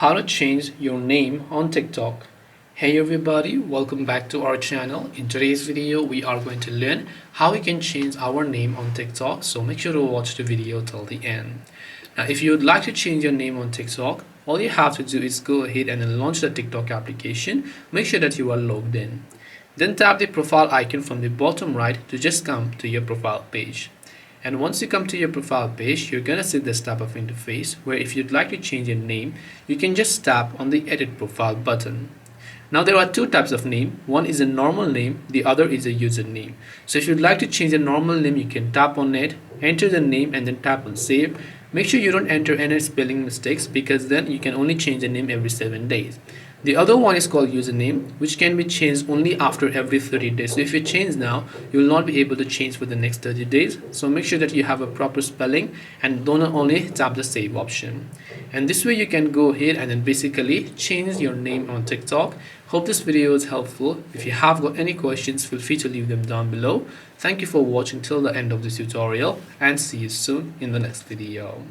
How to change your name on TikTok. Hey everybody, welcome back to our channel. In today's video, we are going to learn how we can change our name on TikTok. So make sure to watch the video till the end. Now, if you would like to change your name on TikTok, all you have to do is go ahead and then launch the TikTok application. Make sure that you are logged in. Then tap the profile icon from the bottom right to just come to your profile page. And once you come to your profile page, you're gonna see this type of interface where if you'd like to change your name, you can just tap on the edit profile button. Now there are two types of name. One is a normal name, the other is a username. So if you'd like to change a normal name, you can tap on it, enter the name and then tap on save. Make sure you don't enter any spelling mistakes because then you can only change the name every 7 days. The other one is called username, which can be changed only after every 30 days. So if you change now, you will not be able to change for the next 30 days. So make sure that you have a proper spelling and don't only tap the save option. And this way you can go ahead and then basically change your name on TikTok. Hope this video is helpful. If you have got any questions, feel free to leave them down below. Thank you for watching till the end of this tutorial and see you soon in the next video.